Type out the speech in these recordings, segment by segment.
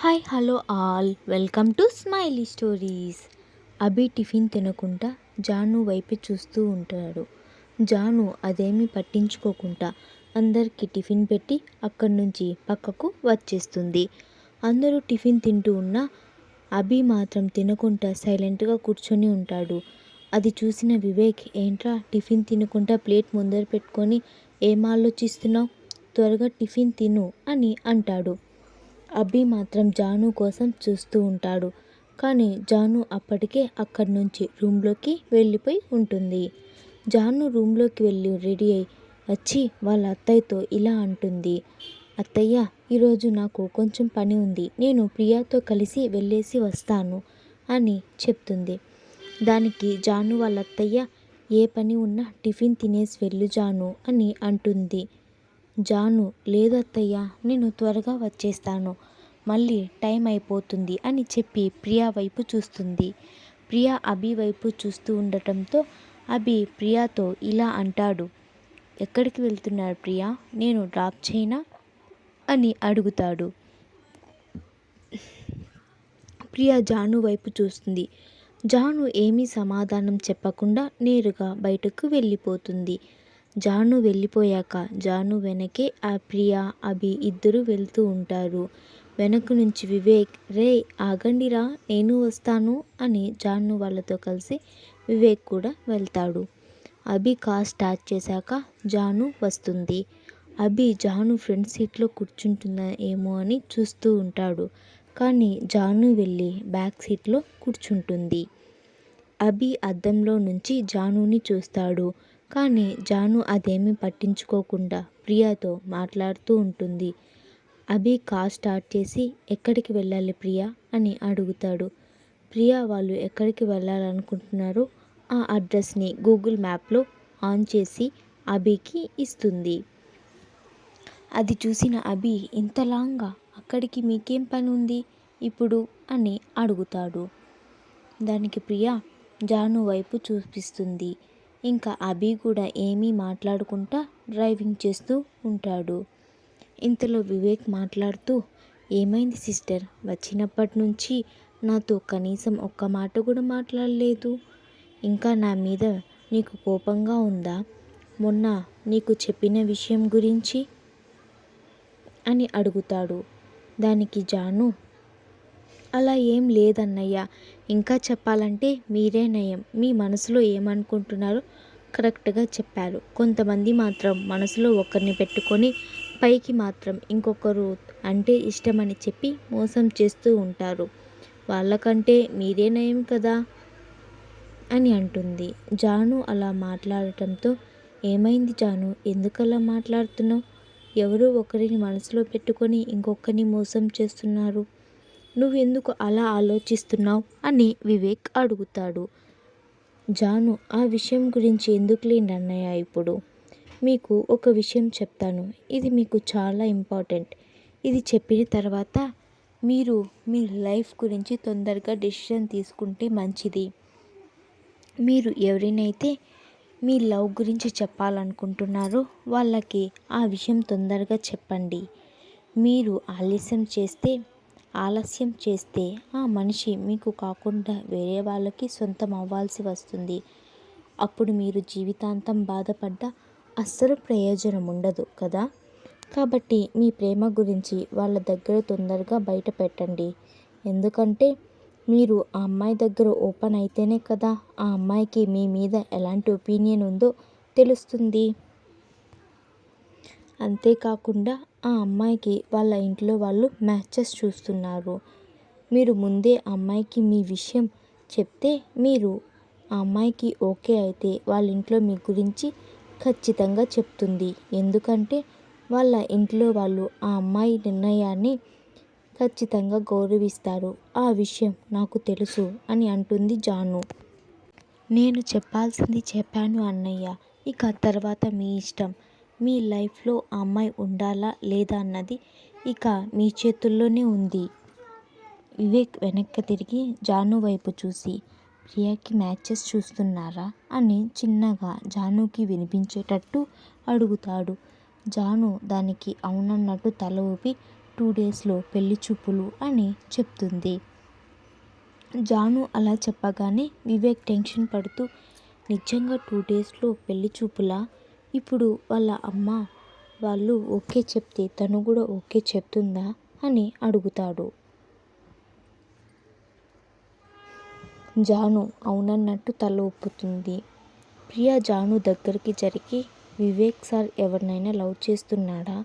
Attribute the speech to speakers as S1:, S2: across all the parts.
S1: Hi hello all welcome to smiley stories. Abhi tiffin తినకుండా జాను వైపు చూస్తూ ఉంటాడు. జాను అదేమీ పట్టించుకోకుండా అందరికీ టిఫిన్ పెట్టి అక్కడి నుంచి పక్కకు వచ్చేస్తుంది. అందరూ టిఫిన్ తింటూ ఉన్నా అభి మాత్రం తినకుండా సైలెంట్గా కూర్చొని ఉంటాడు. అది చూసిన వివేక్, ఏంట్రా టిఫిన్ తినకుండా ప్లేట్ ముందర పెట్టుకొని ఏం ఆలోచిస్తున్నావు, త్వరగా టిఫిన్ తిను అని అంటాడు. అభి మాత్రం జాను కోసం చూస్తూ ఉంటాడు. కానీ జాను అప్పటికే అక్కడి నుంచి రూమ్లోకి వెళ్ళిపోయి ఉంటుంది. జాను రూమ్లోకి వెళ్ళి రెడీ అయి వచ్చి వాళ్ళ అత్తయ్యతో ఇలా అంటుంది. అత్తయ్య, ఈరోజు నాకు కొంచెం పని ఉంది, నేను ప్రియాతో కలిసి వెళ్ళేసి వస్తాను అని చెప్తుంది. దానికి జాను వాళ్ళ అత్తయ్య, ఏ పని ఉన్నా టిఫిన్ తినేసి వెళ్ళు జాను అని అంటుంది. జాను, లేదు అత్తయ్య, నేను త్వరగా వచ్చేస్తాను, మళ్ళీ టైం అయిపోతుంది అని చెప్పి ప్రియా వైపు చూస్తుంది. ప్రియా అభి వైపు చూస్తూ ఉండటంతో అభి ప్రియాతో ఇలా అంటాడు. ఎక్కడికి వెళ్తున్నారు ప్రియా, నేను డ్రాప్ చేయనా అని అడుగుతాడు. ప్రియా జాను వైపు చూస్తుంది. జాను ఏమీ సమాధానం చెప్పకుండా నేరుగా బయటకు వెళ్ళిపోతుంది. జాను వెళ్ళిపోయాక జాను వెనకే ఆ ప్రియా అభి ఇద్దరు వెళ్తూ ఉంటారు. వెనక నుంచి వివేక్, రే ఆగండిరా, నేను వస్తాను అని జాను వాళ్ళతో కలిసి వివేక్ కూడా వెళ్తాడు. అభి కార్ స్టార్ట్ చేశాక జాను వస్తుంది. అభి జాను ఫ్రంట్ సీట్లో కూర్చుంటుందా ఏమో అని చూస్తూ ఉంటాడు. కానీ జాను వెళ్ళి బ్యాక్ సీట్లో కూర్చుంటుంది. అభి అద్దంలో నుంచి జానుని చూస్తాడు. కానీ జాను అదేమీ పట్టించుకోకుండా ప్రియాతో మాట్లాడుతూ ఉంటుంది. అభి కార్ స్టార్ట్ చేసి ఎక్కడికి వెళ్ళాలి ప్రియా అని అడుగుతాడు. ప్రియా వాళ్ళు ఎక్కడికి వెళ్ళాలనుకుంటున్నారో ఆ అడ్రస్ని గూగుల్ మ్యాప్లో ఆన్ చేసి అభికి ఇస్తుంది. అది చూసిన అభి, ఇంత లాంగా, అక్కడికి మీకేం పని ఉంది ఇప్పుడు అని అడుగుతాడు. దానికి ప్రియా జాను వైపు చూపిస్తుంది. ఇంకా అభి కూడా ఏమీ మాట్లాడుకుంటా డ్రైవింగ్ చేస్తూ ఉంటాడు. ఇంతలో వివేక్ మాట్లాడుతూ, ఏమైంది సిస్టర్, వచ్చినప్పటి నుంచి నాతో కనీసం ఒక్క మాట కూడా మాట్లాడలేదు, ఇంకా నా మీద నీకు కోపంగా ఉందా మొన్న నీకు చెప్పిన విషయం గురించి అని అడుగుతాడు. దానికి జాను, అలా ఏం లేదన్నయ్య, ఇంకా చెప్పాలంటే మీరే నయం, మీ మనసులో ఏమనుకుంటున్నారో కరెక్ట్గా చెప్పారు. కొంతమంది మాత్రం మనసులో ఒకరిని పెట్టుకొని పైకి మాత్రం ఇంకొకరు అంటే ఇష్టమని చెప్పి మోసం చేస్తూ ఉంటారు, వాళ్ళకంటే మీరే నయం కదా అని అంటుంది. జాను అలా మాట్లాడటంతో, ఏమైంది జాను, ఎందుకలా మాట్లాడుతున్నావు, ఎవరో ఒకరిని మనసులో పెట్టుకొని ఇంకొకరిని మోసం చేస్తున్నారు, నువ్వెందుకు అలా ఆలోచిస్తున్నావు అని వివేక్ అడుగుతాడు. జాను, ఆ విషయం గురించి ఎందుకులేండి అన్నయ్య, ఇప్పుడు మీకు ఒక విషయం చెప్తాను, ఇది మీకు చాలా ఇంపార్టెంట్, ఇది చెప్పిన తర్వాత మీరు మీ లైఫ్ గురించి తొందరగా డెసిషన్ తీసుకుంటే మంచిది. మీరు ఎవరినైతే మీ లవ్ గురించి చెప్పాలనుకుంటున్నారో వాళ్ళకి ఆ విషయం తొందరగా చెప్పండి. మీరు ఆలస్యం చేస్తే ఆ మనిషి మీకు కాకుండా వేరే వాళ్ళకి సొంతం అవ్వాల్సి వస్తుంది. అప్పుడు మీరు జీవితాంతం బాధపడ్డా అస్సలు ప్రయోజనం ఉండదు కదా. కాబట్టి మీ ప్రేమ గురించి వాళ్ళ దగ్గర తొందరగా బయట పెట్టండి. ఎందుకంటే మీరు ఆ అమ్మాయి దగ్గర ఓపెన్ అయితేనే కదా ఆ అమ్మాయికి మీ మీద ఎలాంటి ఒపీనియన్ ఉందో తెలుస్తుంది. అంతేకాకుండా ఆ అమ్మాయికి వాళ్ళ ఇంట్లో వాళ్ళు మ్యాచెస్ చూస్తున్నారు. మీరు ముందే ఆ అమ్మాయికి మీ విషయం చెప్తే మీరు ఆ అమ్మాయికి ఓకే అయితే వాళ్ళ ఇంట్లో మీ గురించి ఖచ్చితంగా చెప్తుంది. ఎందుకంటే వాళ్ళ ఇంట్లో వాళ్ళు ఆ అమ్మాయి నిర్ణయాన్ని ఖచ్చితంగా గౌరవిస్తారు. ఆ విషయం నాకు తెలుసు అని అంటుంది జాను. నేను చెప్పాల్సింది చెప్పాను అన్నయ్య, ఇక తర్వాత మీ ఇష్టం. మీ లైఫ్లో ఆ అమ్మాయి ఉండాలా లేదా అన్నది ఇక మీ చేతుల్లోనే ఉంది. వివేక్ వెనక్కి తిరిగి జాను వైపు చూసి, ప్రియాకి మ్యాచెస్ చూస్తున్నారా అని చిన్నగా జానుకి వినిపించేటట్టు అడుగుతాడు. జాను దానికి అవునన్నట్టు తల ఊపి, 2 డేస్లో పెళ్లి చూపులు అని చెప్తుంది. జాను అలా చెప్పగానే వివేక్ టెన్షన్ పడుతూ నిజంగా 2 డేస్లో పెళ్లి చూపులా? ఇప్పుడు వాళ్ళ అమ్మ వాళ్ళు ఓకే చెప్తే తను కూడా ఓకే చెప్తుందా అని అడుగుతాడు. జాను అవునన్నట్టు తల ఊపుతుంది. ప్రియా జాను దగ్గరికి జరిగి వివేక్ సార్ ఎవరినైనా లవ్ చేస్తున్నాడా?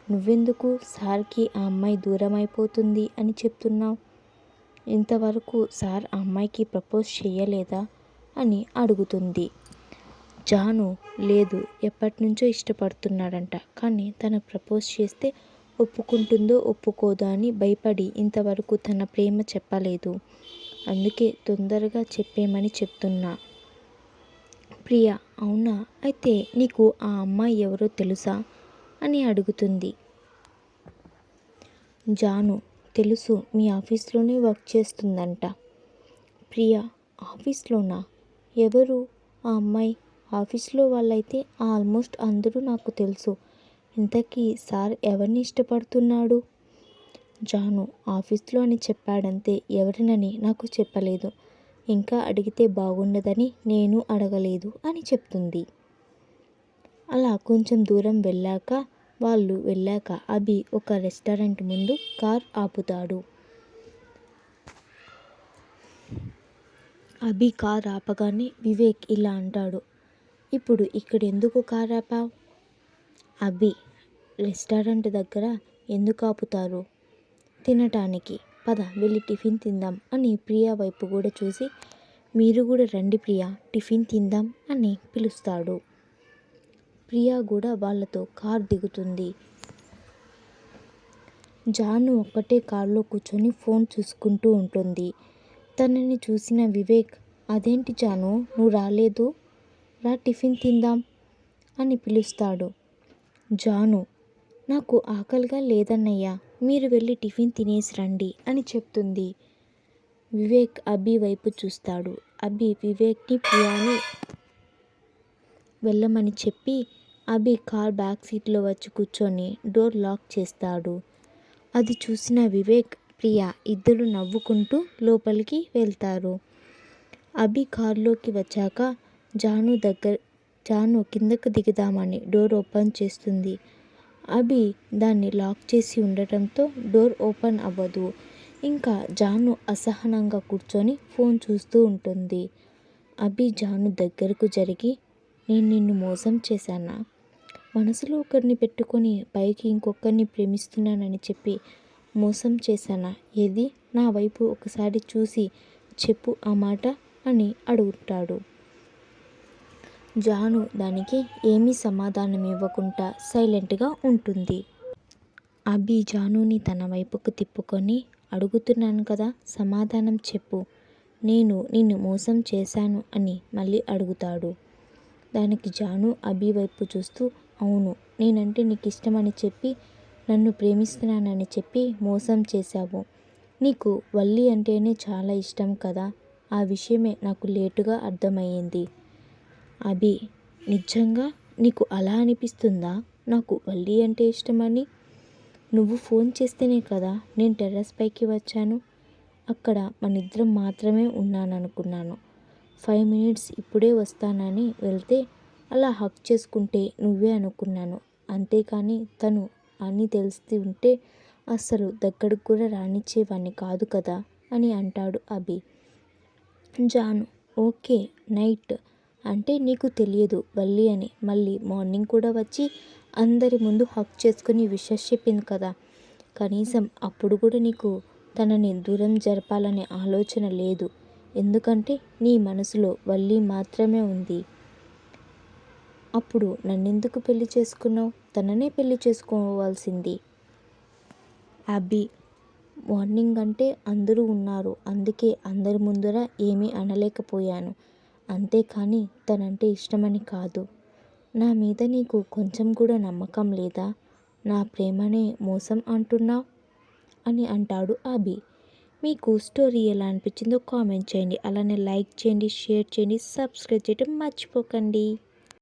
S1: నువ్వెందుకు సార్కి ఆ అమ్మాయి దూరం అయిపోతుంది అని చెప్తున్నావు? ఇంతవరకు సార్ ఆ అమ్మాయికి ప్రపోజ్ చేయలేదా అని అడుగుతుంది. జాను లేదు, ఎప్పటినుంచో ఇష్టపడుతున్నాడంట, కానీ తను ప్రపోజ్ చేస్తే ఒప్పుకుంటుందో ఒప్పుకోదో అని భయపడి ఇంతవరకు తన ప్రేమ చెప్పలేదు. అందుకే తొందరగా చెప్పేమని చెప్తున్నా. ప్రియా అవునా, అయితే నీకు ఆ అమ్మాయి ఎవరో తెలుసా అని అడుగుతుంది. జాను తెలుసు, మీ ఆఫీస్లోనే వర్క్ చేస్తుందంట. ప్రియా ఆఫీస్లోనా? ఎవరు ఆ అమ్మాయి? ఆఫీస్లో వాళ్ళైతే ఆల్మోస్ట్ అందరూ నాకు తెలుసు. ఇంతకీ సార్ ఎవరిని ఇష్టపడుతున్నాడు? జాను ఆఫీస్లో అని చెప్పాడంతే, ఎవరినని నాకు చెప్పలేదు. ఇంకా అడిగితే బాగుండదని నేను అడగలేదు అని చెప్తుంది. అలా కొంచెం దూరం వెళ్ళాక అభి ఒక రెస్టారెంట్ ముందు కార్ ఆపుతాడు. అభి కార్ ఆపగానే వివేక్ ఇలా అంటాడు, ఇప్పుడు ఇక్కడ ఎందుకు కార్ ఆపావు? అభి రెస్టారెంట్ దగ్గర ఎందుకు ఆపుతారు? తినటానికి. పద వెళ్ళి టిఫిన్ తిందాం అని ప్రియా వైపు కూడా చూసి మీరు కూడా రండి ప్రియా టిఫిన్ తిందాం అని పిలుస్తాడు. ప్రియా కూడా వాళ్ళతో కార్ దిగుతుంది. జాను ఒక్కటే కార్లో కూర్చొని ఫోన్ చూసుకుంటూ ఉంటుంది. తనని చూసిన వివేక్ అదేంటి జాను నువ్వు రాలేదు, రా టిఫిన్ తిందాం అని పిలుస్తాడు. జాను నాకు ఆకలిగా లేదన్నయ్య, మీరు వెళ్ళి టిఫిన్ తినేసి రండి అని చెప్తుంది. వివేక్ అభి వైపు చూస్తాడు. అభి వివేక్ని ప్రియాని వెళ్ళమని చెప్పి అభి కార్ బ్యాక్ సీట్లో వచ్చి కూర్చొని డోర్ లాక్ చేస్తాడు. అది చూసిన వివేక్ ప్రియా ఇద్దరు నవ్వుకుంటూ లోపలికి వెళ్తారు. అభి కారులోకి వచ్చాక జాను కిందకు దిగుదామని డోర్ ఓపెన్ చేస్తుంది. అభి దాన్ని లాక్ చేసి ఉండటంతో డోర్ ఓపెన్ అవ్వదు. ఇంకా జాను అసహనంగా కూర్చొని ఫోన్ చూస్తూ ఉంటుంది. అభి జాను దగ్గరకు జరిగి నేను నిన్ను మోసం చేశానా? మనసులో ఒకరిని పెట్టుకొని పైకి ఇంకొకరిని ప్రేమిస్తున్నానని చెప్పి మోసం చేశానా? ఏది నా వైపు ఒకసారి చూసి చెప్పు ఆ మాట అని అడుగుతాడు. జాను దానికి ఏమీ సమాధానం ఇవ్వకుండా సైలెంట్గా ఉంటుంది. అభి జానుని తన వైపుకు తిప్పుకొని అడుగుతున్నాను కదా సమాధానం చెప్పు, నేను నిన్ను మోసం చేశాను అని మళ్ళీ అడుగుతాడు. దానికి జాను అభి వైపు చూస్తూ అవును, నేనంటే నీకు ఇష్టమని చెప్పి నన్ను ప్రేమిస్తున్నానని చెప్పి మోసం చేశావు. నీకు వల్లి అంటేనే చాలా ఇష్టం కదా, ఆ విషయమే నాకు లేటుగా అర్థమయ్యింది. అభి నిజంగా నీకు అలా అనిపిస్తుందా నాకు వల్లి అంటే ఇష్టమని? నువ్వు ఫోన్ చేస్తేనే కదా నేను టెర్రస్ పైకి వచ్చాను. అక్కడ మనిద్దరం మాత్రమే ఉన్నాననుకున్నాను. 5 మినిట్స్ ఇప్పుడే వస్తానని వెళ్తే అలా హక్ చేసుకుంటే నువ్వే అనుకున్నాను. అంతేకాని తను అని తెలిసి ఉంటే అస్సలు దగ్గరకు కూడా రానిచ్చేవాణ్ణి కాదు కదా అని అంటాడు అభి. జాను ఓకే నైట్ అంటే నీకు తెలియదు వల్లి అని, మళ్ళీ మార్నింగ్ కూడా వచ్చి అందరి ముందు హక్ చేసుకుని విషెస్ చెప్పింది కదా, కనీసం అప్పుడు కూడా నీకు తనని దూరం జరపాలనే ఆలోచన లేదు. ఎందుకంటే నీ మనసులో వల్లి మాత్రమే ఉంది. అప్పుడు నన్నెందుకు పెళ్లి చేసుకున్నావు? తననే పెళ్లి చేసుకోవాల్సింది. అభి మార్నింగ్ అంటే అందరూ ఉన్నారు, అందుకే అందరి ముందర ఏమీ అనలేకపోయాను. అంతేకాని తనంటే ఇష్టమని కాదు. నా మీద నీకు కొంచెం కూడా నమ్మకం లేదా? నా ప్రేమనే మోసం అంటున్నావు అని అంటాడు అభి. మీకు స్టోరీ ఎలా అనిపించిందో కామెంట్ చేయండి. అలానే లైక్ చేయండి, షేర్ చేయండి, సబ్స్క్రైబ్ చేయడం మర్చిపోకండి.